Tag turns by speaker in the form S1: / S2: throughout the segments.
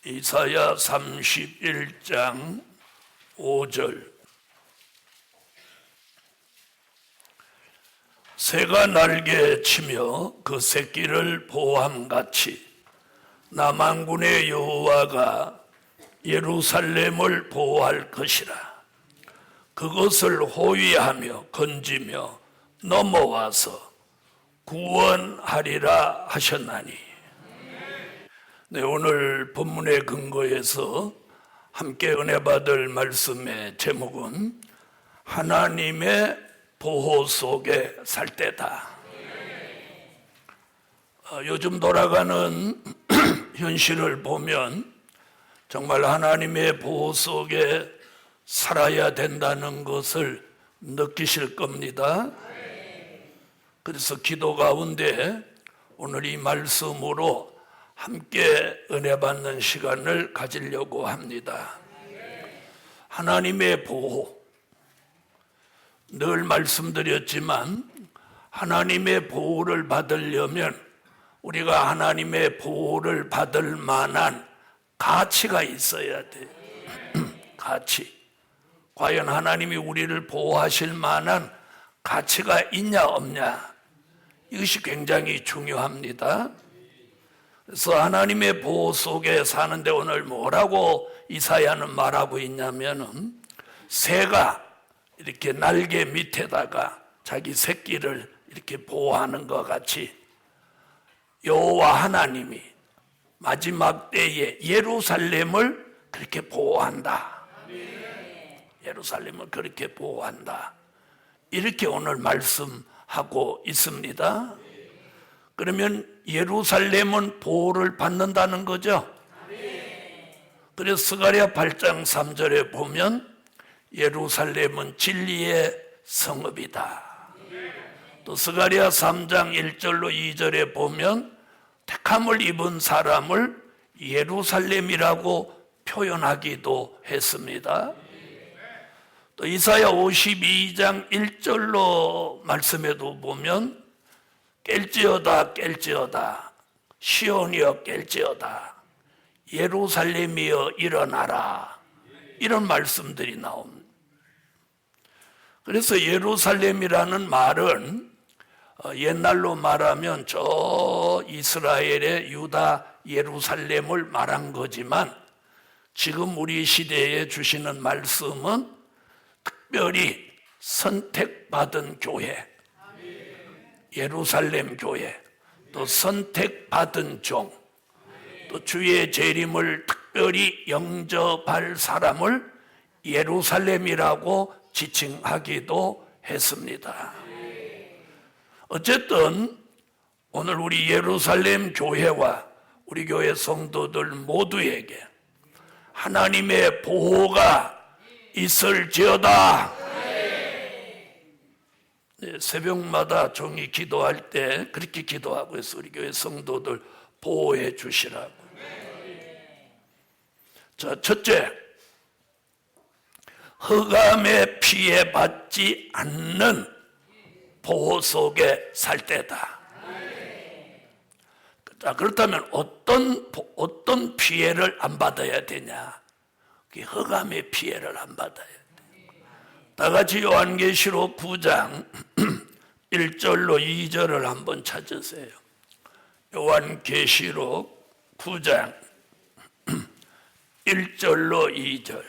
S1: 이사야 31장 5절. 새가 날개 치며 그 새끼를 보호함같이 나 만군의 여호와가 예루살렘을 보호할 것이라. 그것을 호위하며 건지며 넘어와서 구원하리라 하셨나니. 네, 오늘 본문의 근거에서 함께 은혜 받을 말씀의 제목은 하나님의 보호 속에 살 때다. 요즘 돌아가는 현실을 보면 정말 하나님의 보호 속에 살아야 된다는 것을 느끼실 겁니다. 그래서 기도 가운데 오늘 이 말씀으로 함께 은혜 받는 시간을 가지려고 합니다. 하나님의 보호. 늘 말씀드렸지만 하나님의 보호를 받으려면 우리가 하나님의 보호를 받을 만한 가치가 있어야 돼요. 가치. 과연 하나님이 우리를 보호하실 만한 가치가 있냐 없냐, 이것이 굉장히 중요합니다. 그래서 하나님의 보호 속에 사는데 오늘 뭐라고 이사야는 말하고 있냐면은 새가 이렇게 날개 밑에다가 자기 새끼를 이렇게 보호하는 것 같이 여호와 하나님이 마지막 때에 예루살렘을 그렇게 보호한다. 예루살렘을 그렇게 보호한다. 이렇게 오늘 말씀하고 있습니다. 그러면 예루살렘은 보호를 받는다는 거죠. 그래서 스가랴 8장 3절에 보면 예루살렘은 진리의 성읍이다. 또 스가랴 3장 1절로 2절에 보면 택함을 입은 사람을 예루살렘이라고 표현하기도 했습니다. 또 이사야 52장 1절로 말씀에도 보면 깰지어다 깰지어다 시온이여 깰지어다 예루살렘이여 일어나라, 이런 말씀들이 나옵니다. 그래서 예루살렘이라는 말은 옛날로 말하면 저 이스라엘의 유다 예루살렘을 말한 거지만 지금 우리 시대에 주시는 말씀은 특별히 선택받은 교회, 예루살렘 교회, 또 선택받은 종, 또 주의 재림을 특별히 영접할 사람을 예루살렘이라고 지칭하기도 했습니다. 어쨌든 오늘 우리 예루살렘 교회와 우리 교회 성도들 모두에게 하나님의 보호가 있을지어다. 네, 새벽마다 종이 기도할 때 그렇게 기도하고 있어. 우리 교회 성도들 보호해 주시라고. 자, 첫째, 흑암에 피해받지 않는 보호 속에 살 때다. 자, 그렇다면 어떤 피해를 안 받아야 되냐? 흑암의 피해를 안 받아야 돼. 다 같이 요한계시록 9장 1절로 2절을 한번 찾으세요. 요한계시록 9장 1절로 2절.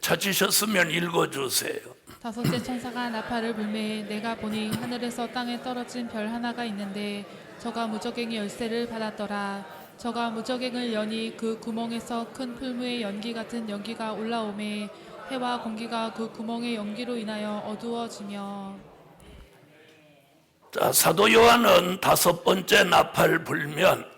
S1: 찾으셨으면 읽어주세요.
S2: 다섯째 천사가 나팔을 불매 내가 보니 하늘에서 땅에 떨어진 별 하나가 있는데 저가 무저갱의 열쇠를 받았더라. 저가 무저갱을 여니 그 구멍에서 큰 풀무의 연기 같은 연기가 올라오매 해와 공기가 그 구멍의 연기로 인하여 어두워지며.
S1: 자, 사도 요한은 다섯 번째 나팔 불면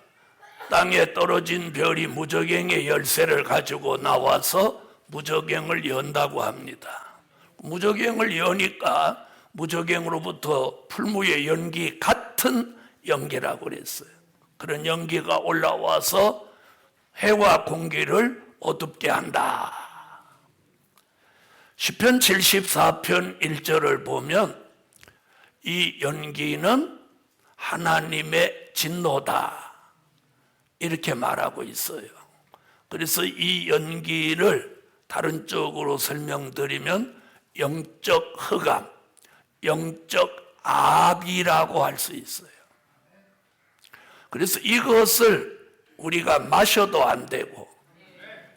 S1: 땅에 떨어진 별이 무저갱의 열쇠를 가지고 나와서 무저갱을 연다고 합니다. 무저갱을 여니까 무저갱으로부터 풀무의 연기 같은 연기라고 그랬어요. 그런 연기가 올라와서 해와 공기를 어둡게 한다. 시편 74편 1절을 보면 이 연기는 하나님의 진노다. 이렇게 말하고 있어요. 그래서 이 연기를 다른 쪽으로 설명드리면 영적 흑암, 영적 악이라고 할 수 있어요. 그래서 이것을 우리가 마셔도 안 되고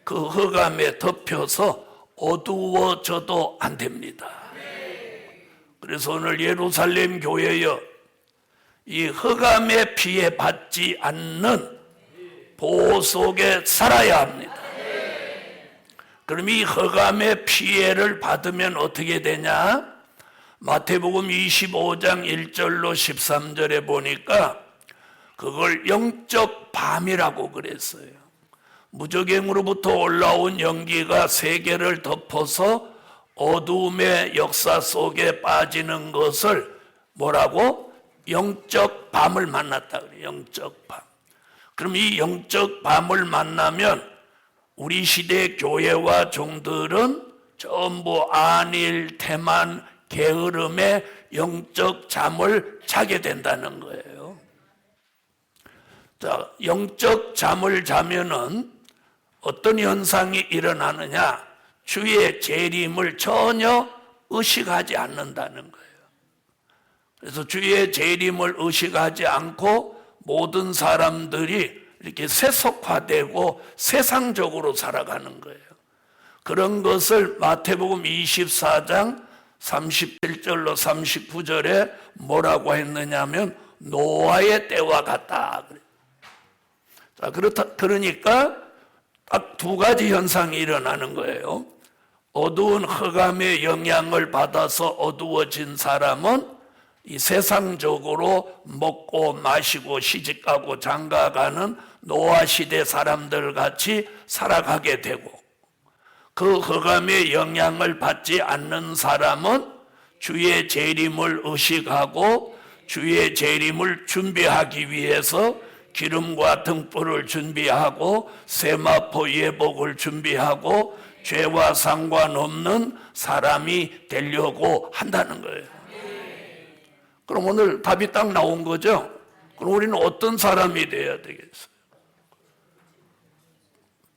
S1: 그 흑암에 덮여서 어두워져도 안 됩니다. 그래서 오늘 예루살렘 교회여, 이 흑암의 피해 받지 않는 보호 속에 살아야 합니다. 그럼 이 흑암의 피해를 받으면 어떻게 되냐? 마태복음 25장 1절로 13절에 보니까 그걸 영적 밤이라고 그랬어요. 무저갱으로부터 올라온 연기가 세계를 덮어서 어두움의 역사 속에 빠지는 것을 뭐라고? 영적 밤을 만났다 그래요. 영적 밤. 그럼 이 영적 밤을 만나면 우리 시대 교회와 종들은 전부 안일, 태만, 게으름의 영적 잠을 자게 된다는 거예요. 자, 영적 잠을 자면은 어떤 현상이 일어나느냐? 주의 재림을 전혀 의식하지 않는다는 거예요. 그래서 주의 재림을 의식하지 않고 모든 사람들이 이렇게 세속화되고 세상적으로 살아가는 거예요. 그런 것을 마태복음 24장 37절로 39절에 뭐라고 했느냐면 노아의 때와 같다. 자, 그러니까 딱 두 가지 현상이 일어나는 거예요. 어두운 흑암의 영향을 받아서 어두워진 사람은 이 세상적으로 먹고 마시고 시집가고 장가가는 노아 시대 사람들 같이 살아가게 되고, 그 흑암의 영향을 받지 않는 사람은 주의 재림을 의식하고 주의 재림을 준비하기 위해서 기름과 등불을 준비하고 세마포 예복을 준비하고 죄와 상관없는 사람이 되려고 한다는 거예요. 그럼 오늘 답이 딱 나온 거죠? 그럼 우리는 어떤 사람이 되어야 되겠어요?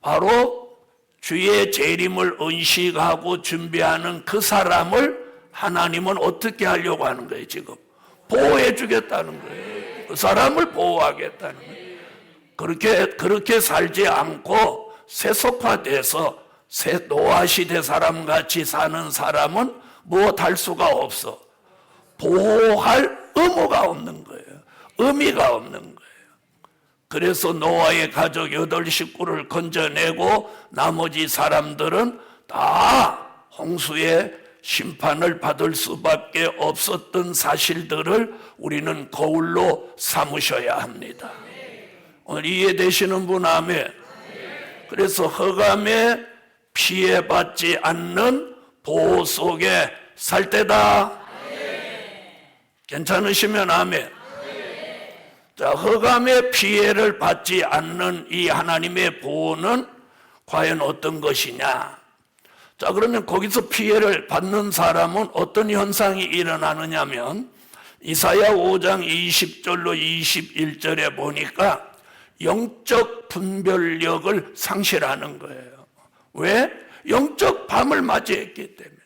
S1: 바로 주의 재림을 의식하고 준비하는 그 사람을 하나님은 어떻게 하려고 하는 거예요, 지금? 보호해 주겠다는 거예요. 그 사람을 보호하겠다는 거예요. 그렇게 살지 않고 세속화돼서 노아 시대 사람 같이 사는 사람은 무엇할 수가 없어. 보호할 의무가 없는 거예요. 의미가 없는 거예요. 그래서 노아의 가족 8식구를 건져내고 나머지 사람들은 다 홍수의 심판을 받을 수밖에 없었던 사실들을 우리는 거울로 삼으셔야 합니다. 오늘 이해되시는 분 아멘. 그래서 흑암에 피해받지 않는 보호 속에 살 때다. 괜찮으시면 아멘. 자, 흑암의 피해를 받지 않는 이 하나님의 보호는 과연 어떤 것이냐? 자, 그러면 거기서 피해를 받는 사람은 어떤 현상이 일어나느냐면 이사야 5장 20절로 21절에 보니까 영적 분별력을 상실하는 거예요. 왜? 영적 밤을 맞이했기 때문에.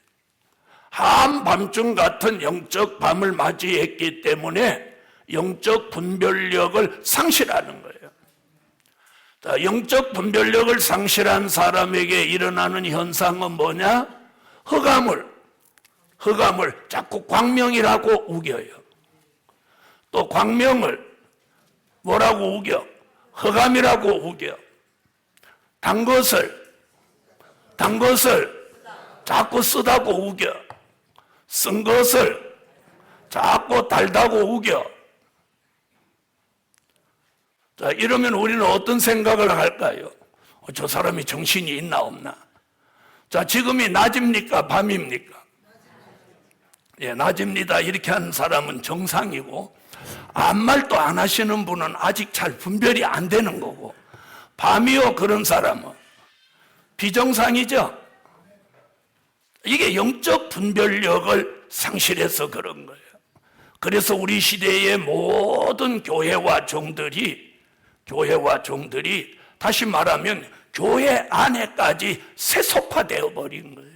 S1: 한밤중 같은 영적 밤을 맞이했기 때문에 영적 분별력을 상실하는 거예요. 자, 영적 분별력을 상실한 사람에게 일어나는 현상은 뭐냐? 흑암을 자꾸 광명이라고 우겨요. 또 광명을 뭐라고 우겨? 흑암이라고 우겨. 단 것을 자꾸 쓰다고 우겨. 쓴 것을 자꾸 달다고 우겨. 자, 이러면 우리는 어떤 생각을 할까요? 저 사람이 정신이 있나 없나? 자, 지금이 낮입니까? 밤입니까? 예, 낮입니다. 이렇게 하는 사람은 정상이고, 아무 말도 안 하시는 분은 아직 잘 분별이 안 되는 거고, 밤이요, 그런 사람은 비정상이죠? 이게 영적 분별력을 상실해서 그런 거예요. 그래서 우리 시대의 모든 교회와 종들이 교회와 종들이 다시 말하면 교회 안에까지 세속화되어 버린 거예요.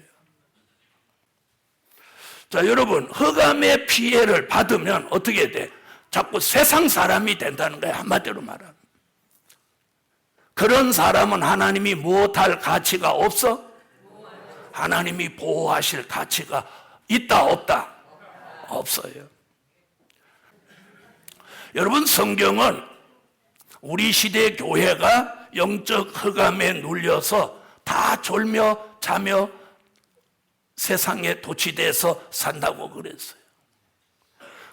S1: 자, 여러분, 흑암의 피해를 받으면 어떻게 돼? 자꾸 세상 사람이 된다는 거예요. 한마디로 말하면. 그런 사람은 하나님이 무엇할 가치가 없어? 하나님이 보호하실 가치가 있다 없다? 없어요. 여러분, 성경은 우리 시대 교회가 영적 흑암에 눌려서 다 졸며 자며 세상에 도취돼서 산다고 그랬어요.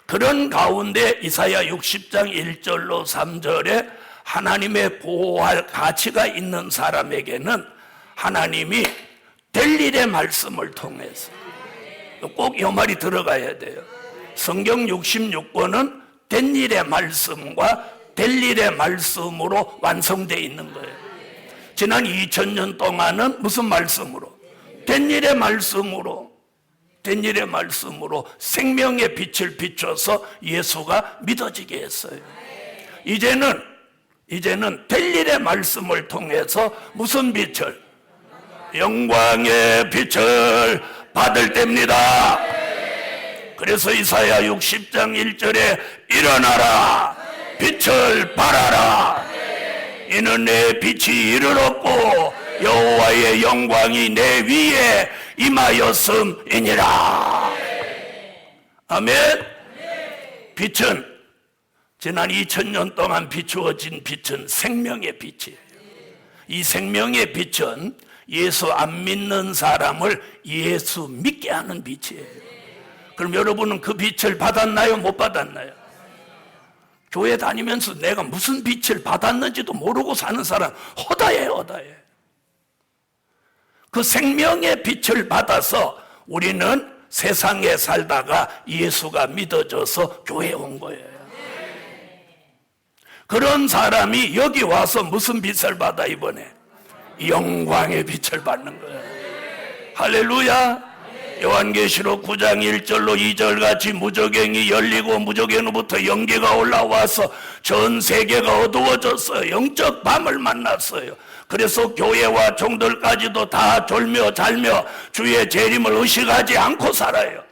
S1: 그런 가운데 이사야 60장 1절로 3절에 하나님의 보호할 가치가 있는 사람에게는 하나님이 될 일의 말씀을 통해서, 꼭 이 말이 들어가야 돼요. 성경 66권은 된 일의 말씀과 될 일의 말씀으로 완성되어 있는 거예요. 지난 2000년 동안은 무슨 말씀으로? 된 일의 말씀으로, 된 일의 말씀으로 생명의 빛을 비춰서 예수가 믿어지게 했어요. 이제는 될 일의 말씀을 통해서 무슨 빛을? 영광의 빛을 받을 때입니다. 그래서 이사야 60장 1절에 일어나라, 빛을 발하라. 이는 내 빛이 이르렀고 여호와의 영광이 내 위에 임하였음이니라. 아멘. 빛은 지난 2000년 동안 비추어진 빛은 생명의 빛이에요. 이 생명의 빛은 예수 안 믿는 사람을 예수 믿게 하는 빛이에요. 그럼 여러분은 그 빛을 받았나요? 못 받았나요? 교회 다니면서 내가 무슨 빛을 받았는지도 모르고 사는 사람 허다해요. 그 생명의 빛을 받아서 우리는 세상에 살다가 예수가 믿어져서 교회에 온 거예요. 그런 사람이 여기 와서 무슨 빛을 받아? 이번에 영광의 빛을 받는 거예요. 할렐루야. 요한계시록 9장 1절로 2절 같이 무저갱이 열리고 무저갱으로부터 연기가 올라와서 전 세계가 어두워졌어요. 영적 밤을 만났어요. 그래서 교회와 종들까지도 다 졸며 잘며 주의 재림을 의식하지 않고 살아요.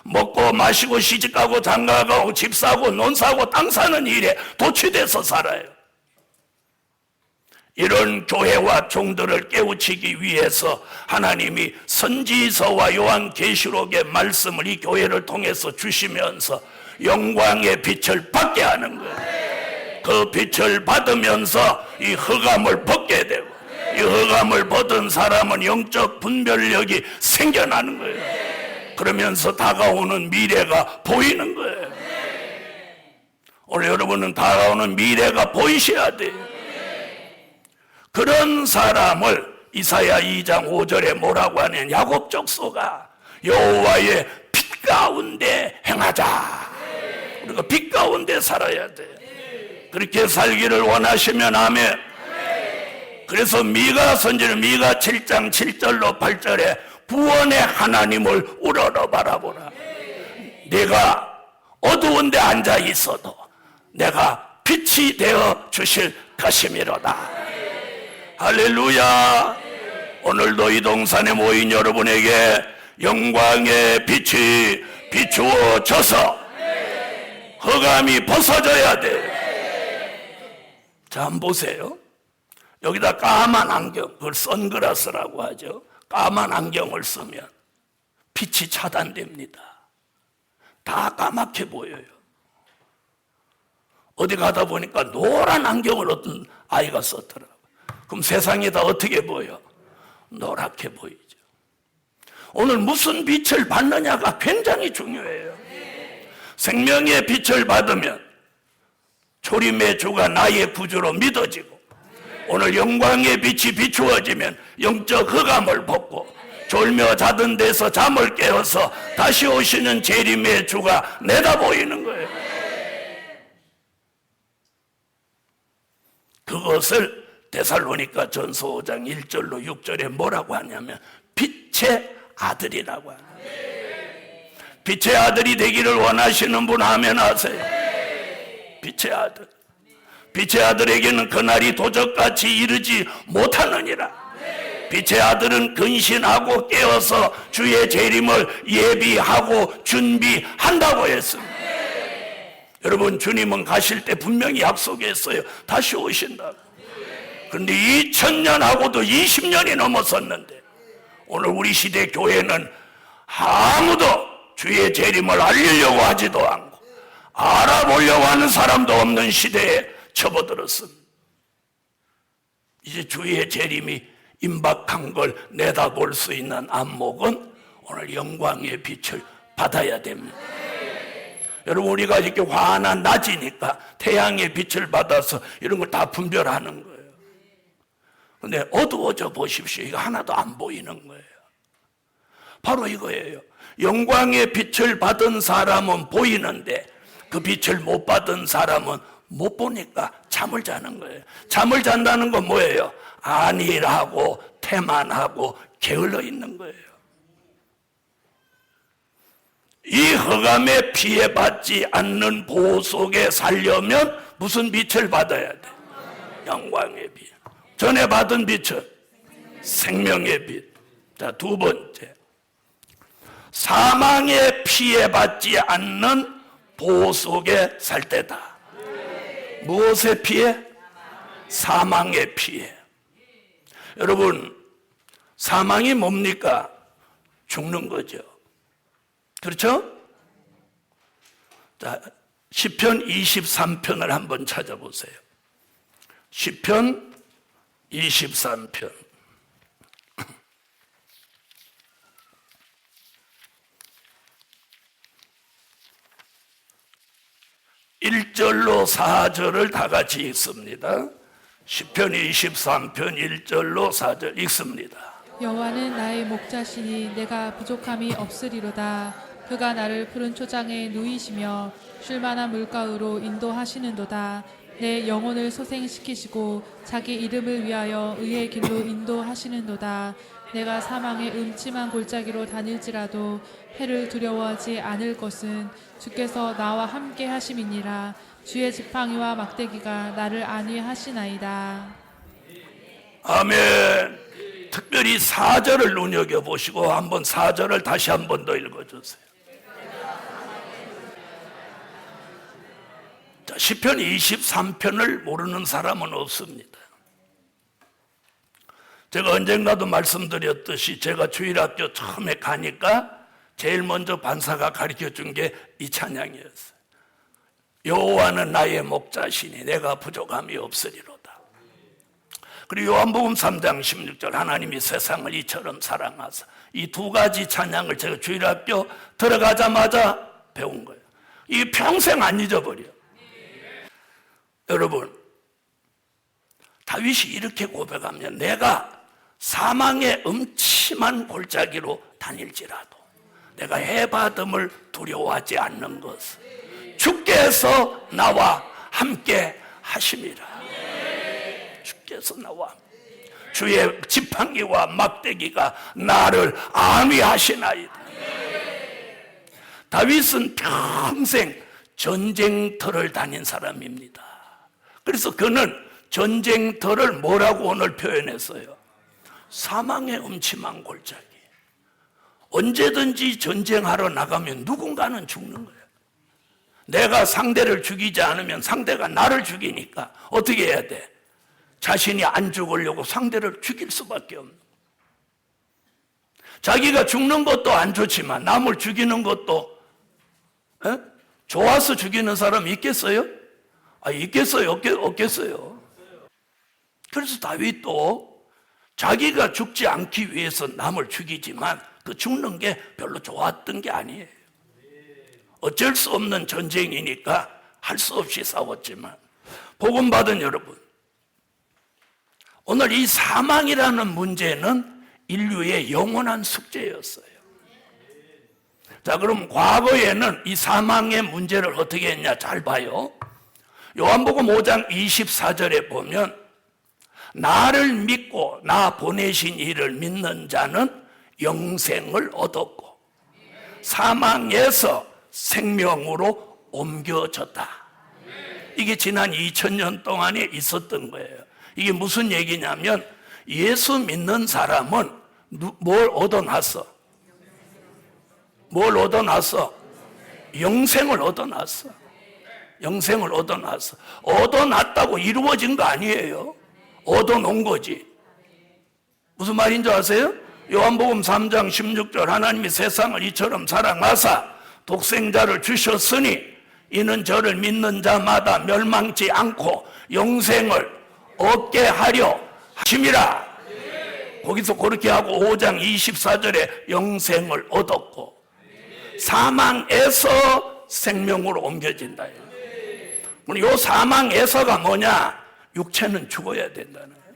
S1: 먹고 마시고 시집가고 장가가고 집 사고 논 사고 땅 사는 일에 도취돼서 살아요. 이런 교회와 종들을 깨우치기 위해서 하나님이 선지서와 요한계시록의 말씀을 이 교회를 통해서 주시면서 영광의 빛을 받게 하는 거예요. 그 빛을 받으면서 이 흑암을 벗게 되고, 이 흑암을 벗은 사람은 영적 분별력이 생겨나는 거예요. 그러면서 다가오는 미래가 보이는 거예요. 오늘 여러분은 다가오는 미래가 보이셔야 돼요. 그런 사람을 이사야 2장 5절에 뭐라고 하냐면 야곱 족속아 여호와의 빛 가운데 행하자. 우리가 빛 가운데 살아야 돼. 그렇게 살기를 원하시면 아멘. 그래서 미가 선지는 미가 7장 7절로 8절에 구원의 하나님을 우러러 바라보라. 내가 어두운 데 앉아 있어도 내가 빛이 되어 주실 것이미로다. 할렐루야. 오늘도 이 동산에 모인 여러분에게 영광의 빛이 비추어져서 흑암이 벗어져야 돼. 자, 한번 보세요. 여기다 까만 안경, 그걸 선글라스라고 하죠. 까만 안경을 쓰면 빛이 차단됩니다. 다 까맣게 보여요. 어디 가다 보니까 노란 안경을 어떤 아이가 썼더라고요. 그럼 세상이 다 어떻게 보여? 노랗게 보이죠. 오늘 무슨 빛을 받느냐가 굉장히 중요해요. 생명의 빛을 받으면 초림의 주가 나의 구주로 믿어지고, 오늘 영광의 빛이 비추어지면 영적 흑암을 벗고 졸며 자던 데서 잠을 깨어서 다시 오시는 재림의 주가 내다 보이는 거예요. 그것을 데살로니가 전서 5장 1절로 6절에 뭐라고 하냐면 빛의 아들이라고 합니다. 빛의 아들이 되기를 원하시는 분 아멘 하세요. 빛의 아들. 빛의 아들에게는 그날이 도적같이 이르지 못하느니라. 빛의 아들은 근신하고 깨어서 주의 재림을 예비하고 준비한다고 했습니다. 여러분, 주님은 가실 때 분명히 약속했어요. 다시 오신다고. 그런데 2000년하고도 20년이 넘었었는데 오늘 우리 시대 교회는 아무도 주의 재림을 알리려고 하지도 않고 알아보려고 하는 사람도 없는 시대에 접어들었습니다. 이제 주의 재림이 임박한 걸 내다볼 수 있는 안목은 오늘 영광의 빛을 받아야 됩니다. 여러분, 우리가 이렇게 환한 낮이니까 태양의 빛을 받아서 이런 걸 다 분별하는 거예요. 근데 어두워져 보십시오. 이거 하나도 안 보이는 거예요. 바로 이거예요. 영광의 빛을 받은 사람은 보이는데 그 빛을 못 받은 사람은 못 보니까 잠을 자는 거예요. 잠을 잔다는 건 뭐예요? 안일하고 태만하고 게을러 있는 거예요. 이 흑암에 피해받지 않는 보호 속에 살려면 무슨 빛을 받아야 돼? 영광의 빛. 전에 받은 빛은 생명의 빛. 자, 두 번째, 사망에 피해받지 않는 보호 속에 살 때다. 무엇의 피해? 사망의 피해. 여러분, 사망이 뭡니까? 죽는 거죠. 그렇죠? 자, 시편 23편을 한번 찾아보세요. 시편 23편. 1절로 4절을 다 같이 읽습니다. 시편 23편 1절로 4절 읽습니다.
S2: 여호와는 나의 목자시니 내가 부족함이 없으리로다. 그가 나를 푸른 초장에 누이시며 쉴만한 물가으로 인도하시는도다. 내 영혼을 소생시키시고 자기 이름을 위하여 의의 길로 인도하시는도다. 내가 사망의 음침한 골짜기로 다닐지라도 해를 두려워하지 않을 것은 주께서 나와 함께 하심이니라. 주의 지팡이와 막대기가 나를 안위하시나이다.
S1: 아멘. 특별히 4절을 눈여겨보시고 한번 4절을 다시 한 번 더 읽어주세요. 자, 시편 23편을 모르는 사람은 없습니다. 제가 언젠가도 말씀드렸듯이 제가 주일학교 처음에 가니까 제일 먼저 반사가 가르쳐준 게 이 찬양이었어요. 여호와는 나의 목자시니 내가 부족함이 없으리로다. 그리고 요한복음 3장 16절 하나님이 세상을 이처럼 사랑하사, 이 두 가지 찬양을 제가 주일학교 들어가자마자 배운 거예요. 이 평생 안 잊어버려요. 여러분, 다윗이 이렇게 고백하면 내가 사망의 음침한 골짜기로 다닐지라도 내가 해받음을 두려워하지 않는 것은 주께서 나와 함께 하심이라. 주께서 나와 주의 지팡이와 막대기가 나를 안위하시나이다. 다윗은 평생 전쟁터를 다닌 사람입니다. 그래서 그는 전쟁터를 뭐라고 오늘 표현했어요? 사망의 음침한 골짜기. 언제든지 전쟁하러 나가면 누군가는 죽는 거예요. 내가 상대를 죽이지 않으면 상대가 나를 죽이니까 어떻게 해야 돼? 자신이 안 죽으려고 상대를 죽일 수밖에 없는 거예요. 자기가 죽는 것도 안 좋지만 남을 죽이는 것도 좋아서 죽이는 사람 있겠어요? 있겠어요? 없겠어요? 그래서 다윗도 자기가 죽지 않기 위해서 남을 죽이지만 그 죽는 게 별로 좋았던 게 아니에요. 어쩔 수 없는 전쟁이니까 할 수 없이 싸웠지만, 복음 받은 여러분, 오늘 이 사망이라는 문제는 인류의 영원한 숙제였어요. 자, 그럼 과거에는 이 사망의 문제를 어떻게 했냐? 잘 봐요. 요한복음 5장 24절에 보면 나를 믿고 나 보내신 이를 믿는 자는 영생을 얻었고 사망에서 생명으로 옮겨졌다. 이게 지난 2000년 동안에 있었던 거예요. 이게 무슨 얘기냐면 예수 믿는 사람은 뭘 얻어놨어? 뭘 얻어놨어? 영생을 얻어놨어. 영생을 얻어놨어. 얻어놨다고 이루어진 거 아니에요. 얻어놓은 거지. 무슨 말인지 아세요? 요한복음 3장 16절 하나님이 세상을 이처럼 사랑하사 독생자를 주셨으니 이는 저를 믿는 자마다 멸망치 않고 영생을 얻게 하려 하심이라. 거기서 그렇게 하고 5장 24절에 영생을 얻었고 사망에서 생명으로 옮겨진다. 이 사망에서가 뭐냐? 육체는 죽어야 된다는 거예요.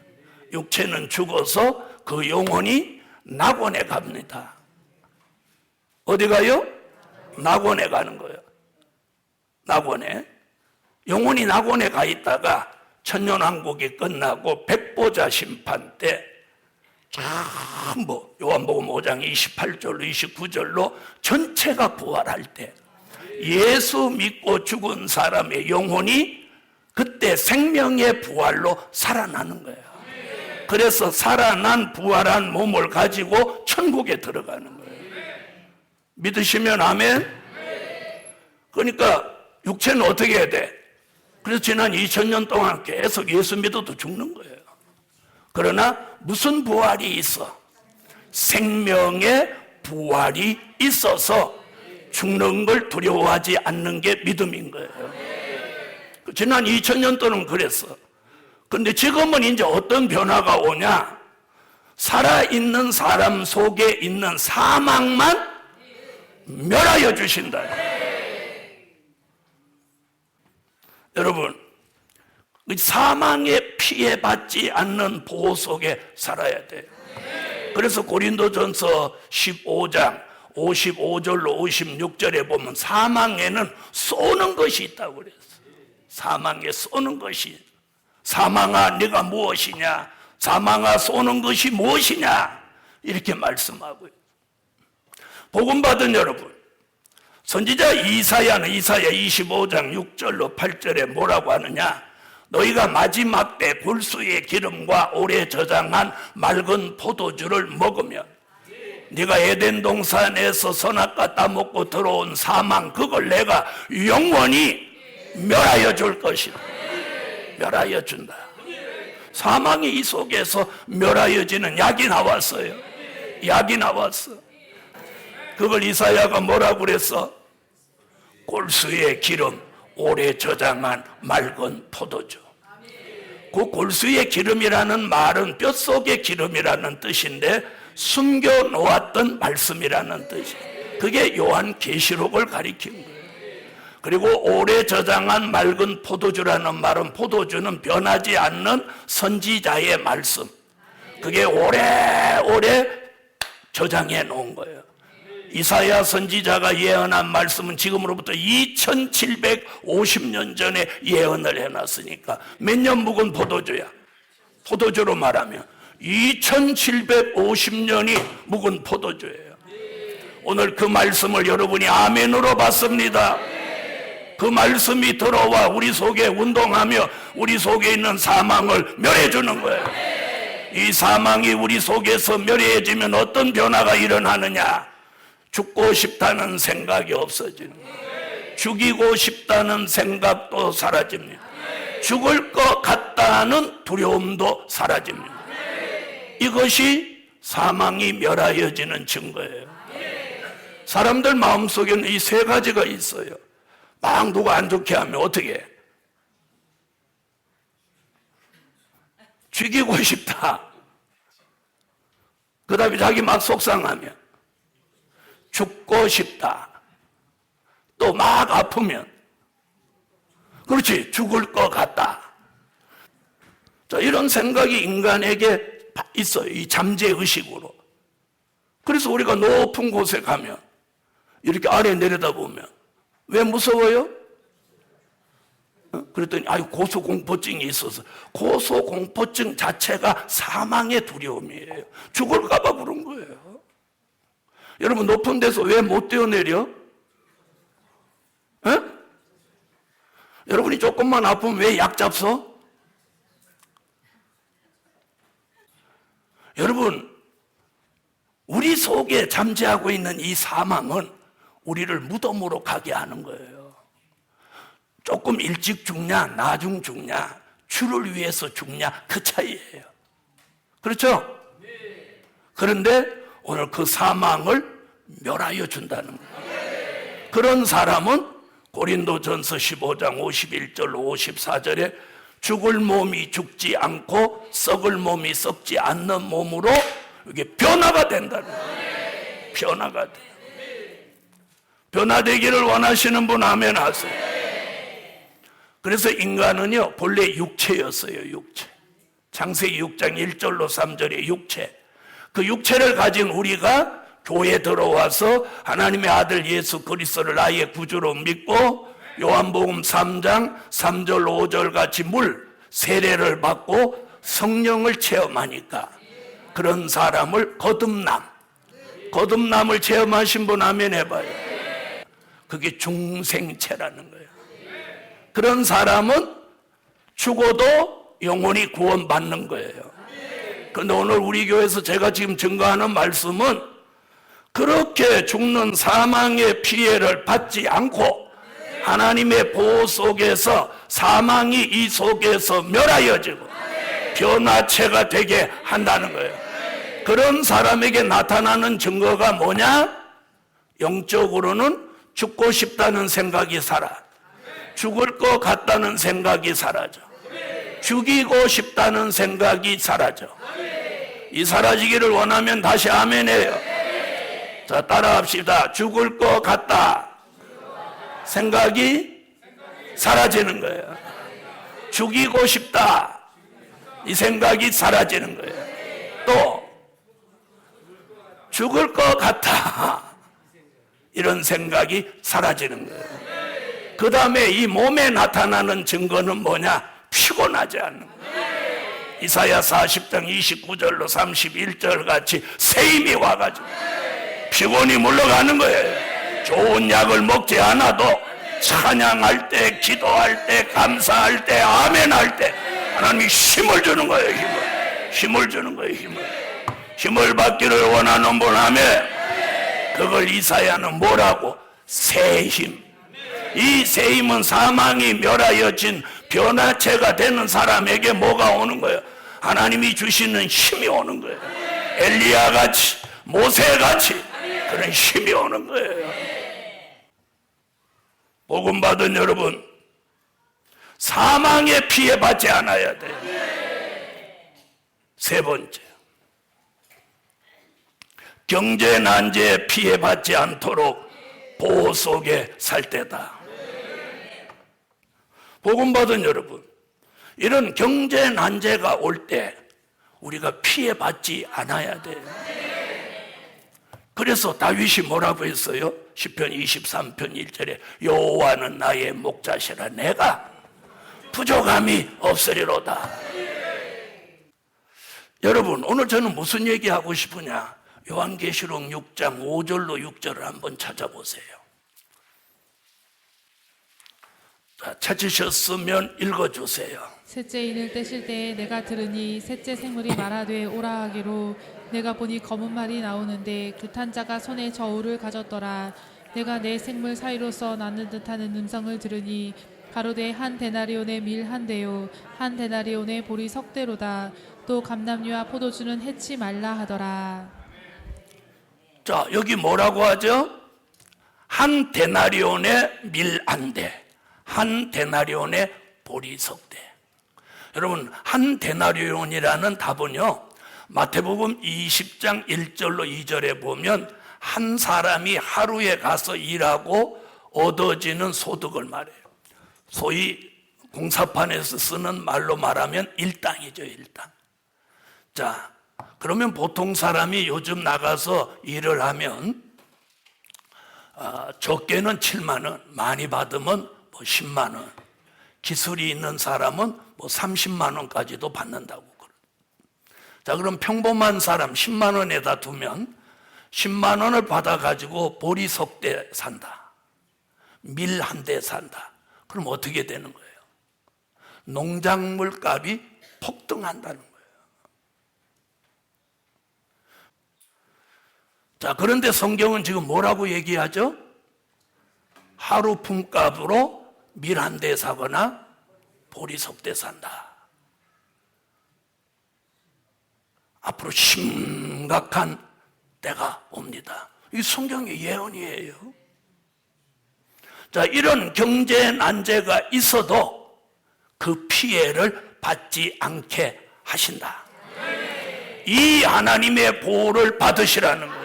S1: 육체는 죽어서 그 영혼이 낙원에 갑니다. 어디 가요? 낙원에 가는 거예요. 낙원에. 영혼이 낙원에 가 있다가 천년왕국이 끝나고 백보자 심판 때 전부 요한복음 5장 28절로 29절로 전체가 부활할 때 예수 믿고 죽은 사람의 영혼이 그때 생명의 부활로 살아나는 거예요. 그래서 살아난 부활한 몸을 가지고 천국에 들어가는 거예요. 믿으시면 아멘? 그러니까 육체는 어떻게 해야 돼? 그래서 지난 2000년 동안 계속 예수 믿어도 죽는 거예요. 그러나 무슨 부활이 있어? 생명의 부활이 있어서 죽는 걸 두려워하지 않는 게 믿음인 거예요. 지난 2000년 동안 그랬어. 근데 지금은 이제 어떤 변화가 오냐? 살아있는 사람 속에 있는 사망만 멸하여 주신다. 여러분, 사망에 피해받지 않는 보호 속에 살아야 돼요. 그래서 고린도전서 15장 55절로 56절에 보면 사망에는 쏘는 것이 있다고 그랬어요. 사망에 쏘는 것이. 사망아 네가 무엇이냐? 사망아 쏘는 것이 무엇이냐? 이렇게 말씀하고요. 복음 받은 여러분, 선지자 이사야는 이사야 25장 6절로 8절에 뭐라고 하느냐? 너희가 마지막 때 골수의 기름과 오래 저장한 맑은 포도주를 먹으면 네가 에덴 동산에서 선악과 따먹고 들어온 사망 그걸 내가 영원히 멸하여 줄 것이다. 멸하여 준다. 사망이 이 속에서 멸하여지는 약이 나왔어요. 약이 나왔어. 그걸 이사야가 뭐라고 그랬어? 골수의 기름, 오래 저장한 맑은 포도주. 그 골수의 기름이라는 말은 뼛속의 기름이라는 뜻인데 숨겨 놓았던 말씀이라는 뜻이에요. 그게 요한계시록을 가리킨 거예요. 그리고 오래 저장한 맑은 포도주라는 말은 포도주는 변하지 않는 선지자의 말씀. 그게 오래오래 저장해 놓은 거예요. 이사야 선지자가 예언한 말씀은 지금으로부터 2750년 전에 예언을 해놨으니까 몇 년 묵은 포도주야? 포도주로 말하면 2750년이 묵은 포도주예요. 오늘 그 말씀을 여러분이 아멘으로 받습니다. 그 말씀이 들어와 우리 속에 운동하며 우리 속에 있는 사망을 멸해주는 거예요. 이 사망이 우리 속에서 멸해지면 어떤 변화가 일어나느냐? 죽고 싶다는 생각이 없어지는 거예요. 죽이고 싶다는 생각도 사라집니다. 죽을 것 같다는 두려움도 사라집니다. 이것이 사망이 멸하여지는 증거예요. 사람들 마음속에는 이 세 가지가 있어요. 막 누가 안 좋게 하면 어떻게 해? 죽이고 싶다. 그 다음에 자기 막 속상하면 죽고 싶다. 또 막 아프면 그렇지 죽을 것 같다. 자, 이런 생각이 인간에게 있어요. 이 잠재의식으로. 그래서 우리가 높은 곳에 가면 이렇게 아래 내려다보면 왜 무서워요? 그랬더니 고소공포증이 있어서. 고소공포증 자체가 사망의 두려움이에요. 죽을까 봐 그런 거예요. 여러분 높은 데서 왜 못 뛰어내려? 여러분이 조금만 아프면 왜 약 잡서? 여러분, 우리 속에 잠재하고 있는 이 사망은 우리를 무덤으로 가게 하는 거예요. 조금 일찍 죽냐, 나중 죽냐, 주를 위해서 죽냐, 그 차이예요. 그렇죠? 그런데 오늘 그 사망을 멸하여 준다는 거예요. 그런 사람은 고린도전서 15장 51절로 54절에 죽을 몸이 죽지 않고 썩을 몸이 썩지 않는 몸으로 이게 변화가 된다는 거예요. 변화가 돼. 변화되기를 원하시는 분 아멘 하세요. 그래서 인간은요 본래 육체였어요. 육체. 창세기 6장 1절로 3절의 육체. 그 육체를 가진 우리가 교회에 들어와서 하나님의 아들 예수 그리스도를 나의 구주로 믿고 요한복음 3장 3절 5절 같이 물 세례를 받고 성령을 체험하니까 그런 사람을 거듭남을 체험하신 분 아멘 해봐요. 그게 중생체라는 거예요. 그런 사람은 죽어도 영원히 구원받는 거예요. 그런데 오늘 우리 교회에서 제가 지금 증거하는 말씀은 그렇게 죽는 사망의 피해를 받지 않고 하나님의 보호 속에서 사망이 이 속에서 멸하여지고 변화체가 되게 한다는 거예요. 그런 사람에게 나타나는 증거가 뭐냐? 영적으로는 죽고 싶다는 생각이 사라. 죽을 것 같다는 생각이 사라져. 죽이고 싶다는 생각이 사라져. 이 사라지기를 원하면 다시 아멘 해요. 자, 따라합시다. 죽을 것 같다. 생각이 사라지는 거예요. 죽이고 싶다. 이 생각이 사라지는 거예요. 또 죽을 것 같아. 이런 생각이 사라지는 거예요. 그 다음에 이 몸에 나타나는 증거는 뭐냐? 피곤하지 않는 거예요. 이사야 40장 29절로 31절 같이 새 힘이 와가지고 피곤이 물러가는 거예요. 좋은 약을 먹지 않아도 찬양할 때, 기도할 때, 감사할 때, 아멘할 때 하나님이 힘을 주는 거예요. 힘을 주는 거예요. 힘을 받기를 원하는 분 아멘. 그걸 이사야는 뭐라고? 새 힘. 이 새 힘은 사망이 멸하여진 변화체가 되는 사람에게 뭐가 오는 거예요? 하나님이 주시는 힘이 오는 거예요. 엘리야같이, 모세같이 그런 힘이 오는 거예요. 복음 받은 여러분, 사망의 피해 받지 않아야 돼요. 세 번째, 경제 난제에 피해 받지 않도록 보호 속에 살 때다. 복음 받은 여러분, 이런 경제 난제가 올 때 우리가 피해 받지 않아야 돼요. 그래서 다윗이 뭐라고 했어요? 시편 23편 1절에 여호와는 나의 목자시라 내가 부족함이 없으리로다. 여러분, 오늘 저는 무슨 얘기하고 싶으냐? 요한계시록 6장 5절로 6절을 한번 찾아보세요. 자, 찾으셨으면 읽어주세요.
S2: 셋째 인을 떼실 때에 내가 들으니 셋째 생물이 말하되 오라 하기로 내가 보니 검은 말이 나오는데 그 탄 자가 손에 저울을 가졌더라. 내가 내 생물 사이로서 나는 듯하는 음성을 들으니 가로되 한 데나리온의 밀 한 대요 한 데나리온의 보리 석 대로다. 또 감람류와 포도주는 해치 말라 하더라.
S1: 자, 여기 뭐라고 하죠? 한 데나리온의 밀 한 대, 한 데나리온의 보리 석 대. 여러분, 한 데나리온이라는 답은요, 마태복음 20장 1절로 2절에 보면 한 사람이 하루에 가서 일하고 얻어지는 소득을 말해요. 소위 공사판에서 쓰는 말로 말하면 일당이죠, 일당. 자, 그러면 보통 사람이 요즘 나가서 일을 하면 적게는 7만 원, 많이 받으면 뭐 10만 원, 기술이 있는 사람은 뭐 30만 원까지도 받는다고. 자, 그럼 평범한 사람 10만 원에다 두면 10만 원을 받아가지고 보리 석 대 산다. 밀 한 대 산다. 그럼 어떻게 되는 거예요? 농작물 값이 폭등한다는 거예요. 자, 그런데 성경은 지금 뭐라고 얘기하죠? 하루 품값으로 밀 한 대 사거나 보리 석 대 산다. 앞으로 심각한 때가 옵니다. 이 성경의 예언이에요. 자, 이런 경제 난제가 있어도 그 피해를 받지 않게 하신다. 이 하나님의 보호를 받으시라는 거예요.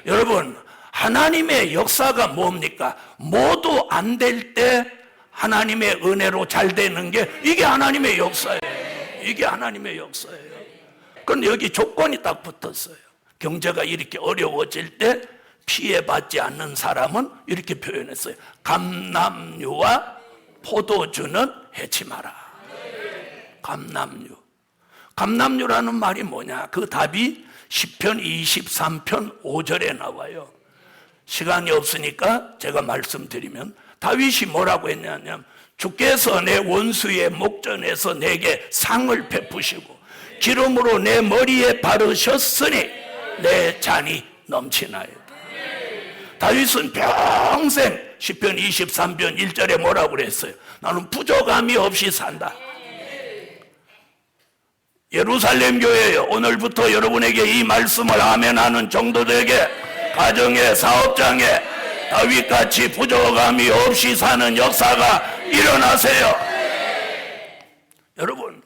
S1: 여러분, 하나님의 역사가 뭡니까? 모두 안 될 때 하나님의 은혜로 잘 되는 게 이게 하나님의 역사예요. 이게 하나님의 역사예요. 그런데 여기 조건이 딱 붙었어요. 경제가 이렇게 어려워질 때 피해받지 않는 사람은 이렇게 표현했어요. 감람류와 포도주는 해치 마라. 감람류. 감람류라는 말이 뭐냐? 그 답이 시편 23편 5절에 나와요. 시간이 없으니까 제가 말씀드리면 다윗이 뭐라고 했냐면 주께서 내 원수의 목전에서 내게 상을 베푸시고 기름으로 내 머리에 바르셨으니 내 잔이 넘치나이다. 다윗은 평생 시편 23편 1절에 뭐라고 그랬어요? 나는 부족함이 없이 산다. 예루살렘 교회요, 오늘부터 여러분에게 이 말씀을 아멘하는 정도들에게 가정의 사업장에 다윗같이 부족함이 없이 사는 역사가 일어나세요. 여러분,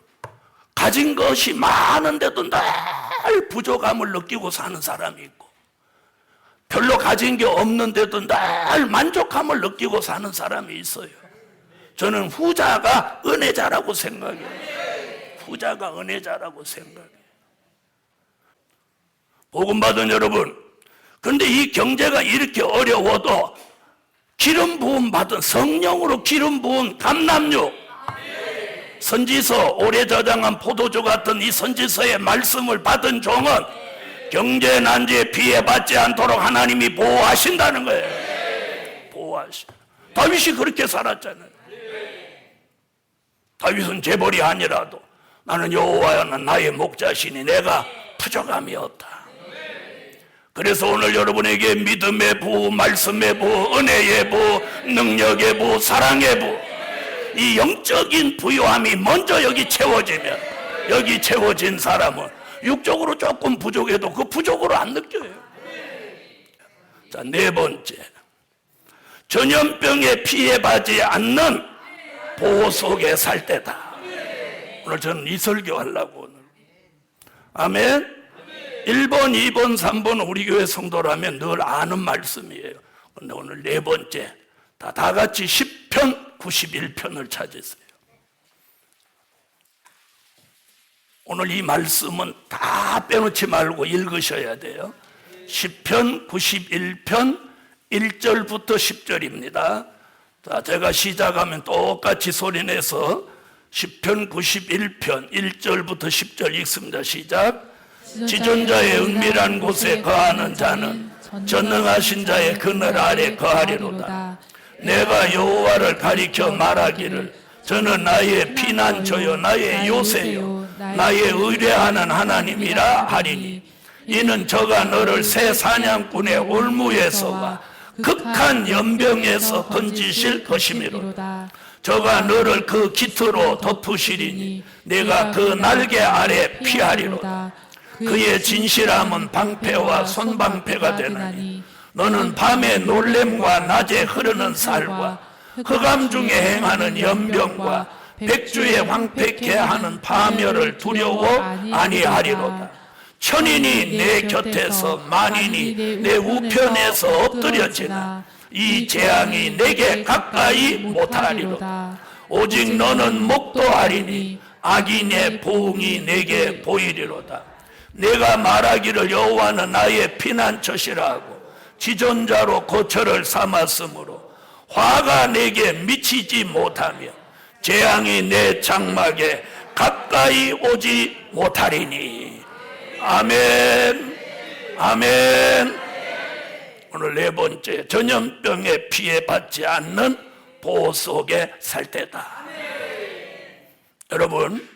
S1: 가진 것이 많은데도 늘 부족함을 느끼고 사는 사람이 있고 별로 가진 게 없는데도 늘 만족함을 느끼고 사는 사람이 있어요. 저는 후자가 은혜자라고 생각해요. 후자가 은혜자라고 생각해요. 복음 받은 여러분, 그런데 이 경제가 이렇게 어려워도 기름 부음 받은, 성령으로 기름 부은 감람류, 선지서, 오래 저장한 포도주 같은 이 선지서의 말씀을 받은 종은 경제 난제에 피해받지 않도록 하나님이 보호하신다는 거예요. 보호하시. 다윗이 그렇게 살았잖아요. 다윗은 재벌이 아니라도 나는 여호와는 나의 목자시니 내가 부족함이 없다. 그래서 오늘 여러분에게 믿음의 부, 말씀의 부, 은혜의 부, 능력의 부, 사랑의 부, 이 영적인 부요함이 먼저 여기 채워지면, 여기 채워진 사람은 육적으로 조금 부족해도 그 부족으로 안 느껴요. 자, 네 번째, 전염병에 피해받지 않는 보호 속에 살 때다. 오늘 저는 이 설교 하려고 오늘. 아멘. 1번, 2번, 3번 우리 교회 성도라면 늘 아는 말씀이에요. 그런데 오늘 네 번째, 다 같이 10편 91편을 찾으세요. 오늘 이 말씀은 다 빼놓지 말고 읽으셔야 돼요. 10편 91편 1절부터 10절입니다. 자, 제가 시작하면 똑같이 소리내서 10편 91편 1절부터 10절 읽습니다. 시작. 지존자의 은밀한 곳에 거하는 자는 전능하신 자의 그늘 아래 거하리로다. 내가 여호와를 가리켜 말하기를 저는 나의 피난처요 나의 요새요 나의 의뢰하는 하나님이라 하리니 이는 저가 너를 새 사냥꾼의 올무에서와 극한 연병에서 건지실 것이미로다. 저가 너를 그 깃으로 덮으시리니 내가 그 날개 아래 피하리로다. 그의 진실함은 방패와 손방패가 되나니 너는 밤에 놀램과 낮에 흐르는 살과 흑암 중에 행하는 연병과 백주에 황폐케 하는 파멸을 두려워 아니하리로다. 천인이 내 곁에서 만인이 내 우편에서 엎드려지나 이 재앙이 내게 가까이 못하리로다. 오직 너는 목도하리니 악인의 보응이 내게 보이리로다. 내가 말하기를 여호와는 나의 피난처시라고 지존자로 고처를 삼았으므로 화가 내게 미치지 못하며 재앙이 내 장막에 가까이 오지 못하리니. 아멘. 아멘. 오늘 네 번째, 전염병에 피해받지 않는 보호 속에 살 때다. 여러분,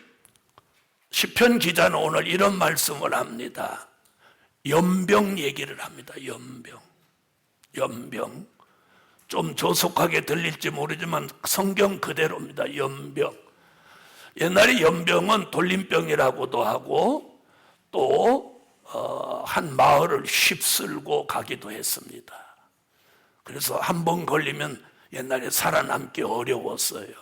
S1: 시편 기자는 오늘 이런 말씀을 합니다. 연병 얘기를 합니다. 연병. 좀 조속하게 들릴지 모르지만 성경 그대로입니다. 연병. 옛날에 연병은 돌림병이라고도 하고 또 한 마을을 휩쓸고 가기도 했습니다. 그래서 한 번 걸리면 옛날에 살아남기 어려웠어요.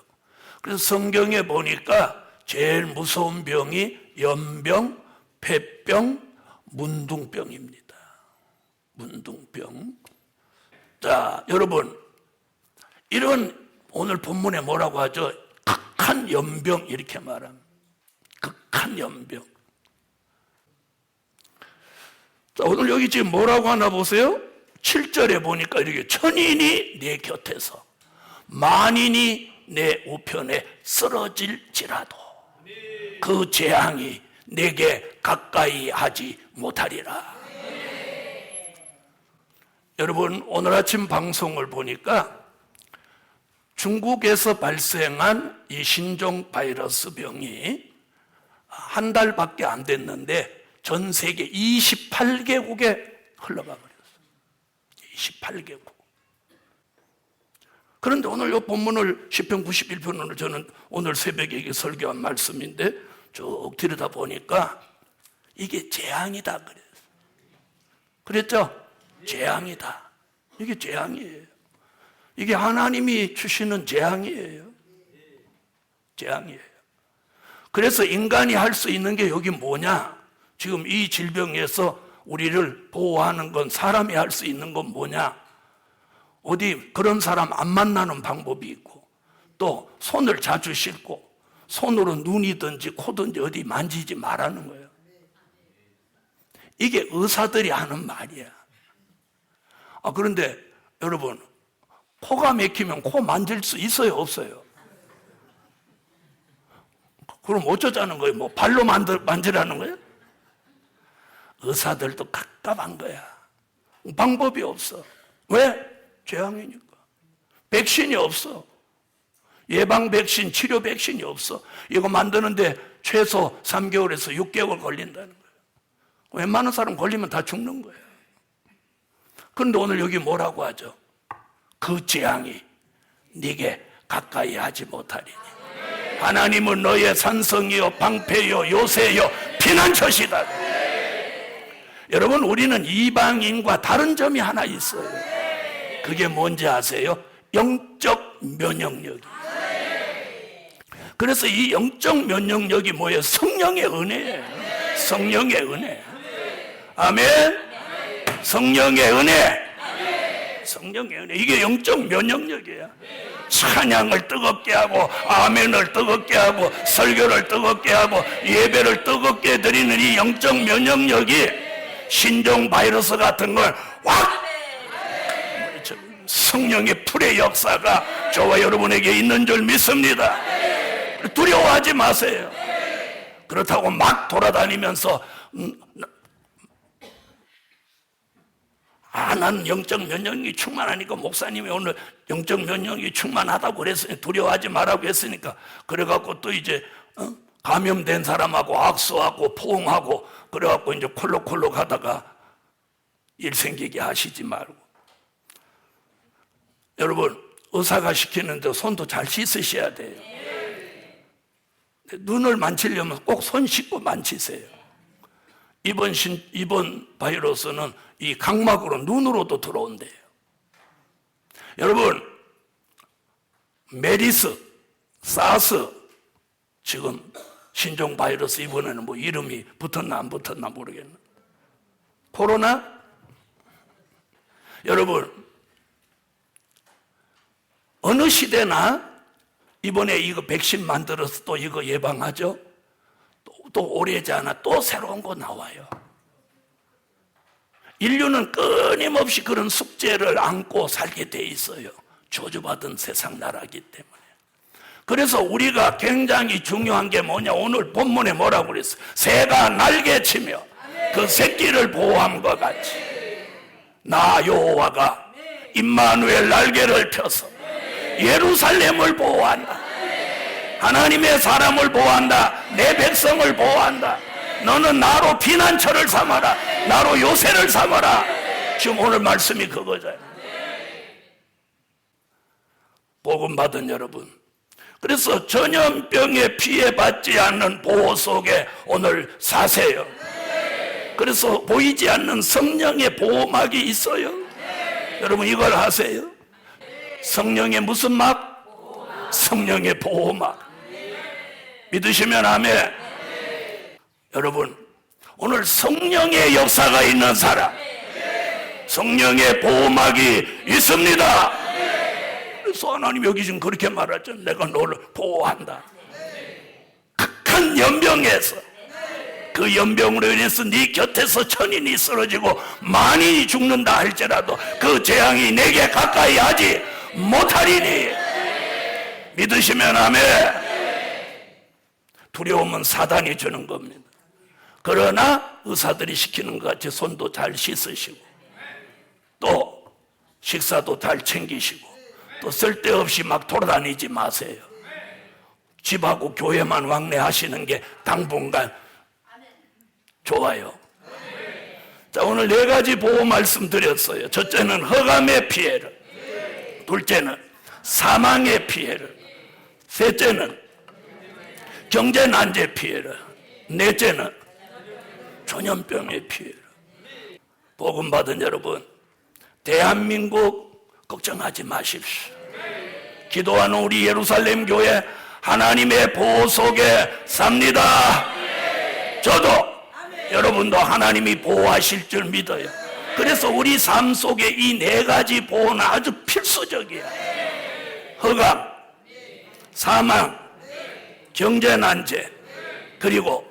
S1: 그래서 성경에 보니까 제일 무서운 병이 연병, 폐병, 문둥병입니다. 문둥병. 자, 여러분, 이런 오늘 본문에 뭐라고 하죠? 극한 연병 이렇게 말합니다. 극한 연병. 자, 오늘 여기 지금 뭐라고 하나 보세요? 7절에 보니까 이렇게 천인이 내 곁에서 만인이 내 우편에 쓰러질지라도 그 재앙이 내게 가까이 하지 못하리라. 여러분, 오늘 아침 방송을 보니까 중국에서 발생한 이 신종 바이러스 병이 한 달밖에 안 됐는데 전 세계 28개국에 흘러가 버렸어요. 28개국. 그런데 오늘 이 본문을 시편 91편을 저는 오늘 새벽에 설교한 말씀인데 쭉 들여다보니까 이게 재앙이다 그랬어요. 그랬죠? 재앙이다. 이게 재앙이에요. 이게 하나님이 주시는 재앙이에요. 재앙이에요. 그래서 인간이 할 수 있는 게 여기 뭐냐? 지금 이 질병에서 우리를 보호하는 건 사람이 할 수 있는 건 뭐냐? 어디 그런 사람 안 만나는 방법이 있고 또 손을 자주 씻고 손으로 눈이든지 코든지 어디 만지지 말라는 거예요. 이게 의사들이 하는 말이야. 그런데 여러분, 코가 막히면 코 만질 수 있어요, 없어요? 그럼 어쩌자는 거예요? 뭐 발로 만지라는 거예요? 의사들도 갑갑한 거야. 방법이 없어. 왜? 재앙이니까. 백신이 없어. 예방 백신, 치료 백신이 없어. 이거 만드는데 최소 3개월에서 6개월 걸린다는 거예요. 웬만한 사람 걸리면 다 죽는 거예요. 그런데 오늘 여기 뭐라고 하죠? 그 재앙이 네게 가까이 하지 못하리니 하나님은 너의 산성이요 방패요 요새요 피난처시다. 여러분, 우리는 이방인과 다른 점이 하나 있어요. 그게 뭔지 아세요? 영적 면역력이. 그래서 이 영적 면역력이 뭐예요? 성령의 은혜예요. 성령의 은혜. 아멘. 성령의 은혜. 성령의 은혜. 이게 영적 면역력이에요. 찬양을 뜨겁게 하고 아멘을 뜨겁게 하고 설교를 뜨겁게 하고 예배를 뜨겁게 드리는 이 영적 면역력이 신종 바이러스 같은 걸 확 성령의 풀의 역사가 저와 여러분에게 있는 줄 믿습니다. 두려워하지 마세요. 그렇다고 막 돌아다니면서 난 영적 면역력이 충만하니까 목사님이 오늘 영적 면역력이 충만하다고 그랬으니 두려워하지 말라고 했으니까 그래갖고 또 이제 감염된 사람하고 악수하고 포옹하고 그래갖고 이제 콜록콜록 하다가 일 생기게 하시지 말고. 여러분, 의사가 시키는데 손도 잘 씻으셔야 돼요. 눈을 만지려면 꼭 손 씻고 만지세요. 이번 바이러스는 이 각막으로 눈으로도 들어온대요. 여러분, 메리스, 사스, 지금 신종 바이러스 이번에는 뭐 이름이 붙었나 안 붙었나 모르겠네. 코로나? 여러분, 어느 시대나 이번에 이거 백신 만들어서 또 이거 예방하죠? 또 오래지 않아 또 새로운 거 나와요. 인류는 끊임없이 그런 숙제를 안고 살게 돼 있어요. 저주받은 세상 나라이기 때문에. 그래서 우리가 굉장히 중요한 게 뭐냐? 오늘 본문에 뭐라고 그랬어요? 새가 날개치며 그 새끼를 보호함과 같이 나 여호와가 임마누엘 날개를 펴서 예루살렘을 보호한다. 하나님의 사람을 보호한다. 내 백성을 보호한다. 너는 나로 피난처를 삼아라. 나로 요새를 삼아라. 지금 오늘 말씀이 그거잖아요. 복음 받은 여러분, 그래서 전염병에 피해받지 않는 보호 속에 오늘 사세요. 그래서 보이지 않는 성령의 보호막이 있어요. 여러분 이걸 하세요. 성령의 무슨 막? 성령의 보호막. 믿으시면 아멘. 여러분 오늘 성령의 역사가 있는 사람, 성령의 보호막이 있습니다. 그래서 하나님 여기 지금 그렇게 말하죠. 내가 너를 보호한다. 극한 연병에서, 그 연병으로 인해서 네 곁에서 천인이 쓰러지고 만인이 죽는다 할지라도 그 재앙이 내게 가까이 하지 못하리니. 믿으시면 아멘. 두려움은 사단이 주는 겁니다. 그러나 의사들이 시키는 것 같이 손도 잘 씻으시고 또 식사도 잘 챙기시고 또 쓸데없이 막 돌아다니지 마세요. 집하고 교회만 왕래하시는 게 당분간 좋아요. 자, 오늘 4가지 보호 말씀 드렸어요. 첫째는 흑암의 피해를, 둘째는 사망의 피해를, 셋째는 경제난제 피해를, 넷째는 전염병의 피해를. 복음 받은 여러분, 대한민국 걱정하지 마십시오. 기도하는 우리 예루살렘 교회 하나님의 보호 속에 삽니다. 저도 여러분도 하나님이 보호하실 줄 믿어요. 그래서 우리 삶 속에 이 4가지 보호는 아주 필수적이야. 흑암, 사망, 경제난제, 그리고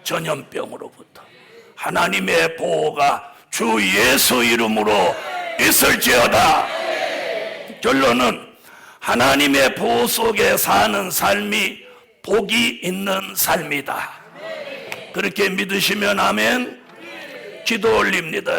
S1: 전염병으로부터 하나님의 보호가 주 예수 이름으로 있을지어다. 결론은 하나님의 보호 속에 사는 삶이 복이 있는 삶이다. 그렇게 믿으시면 아멘. 기도 올립니다.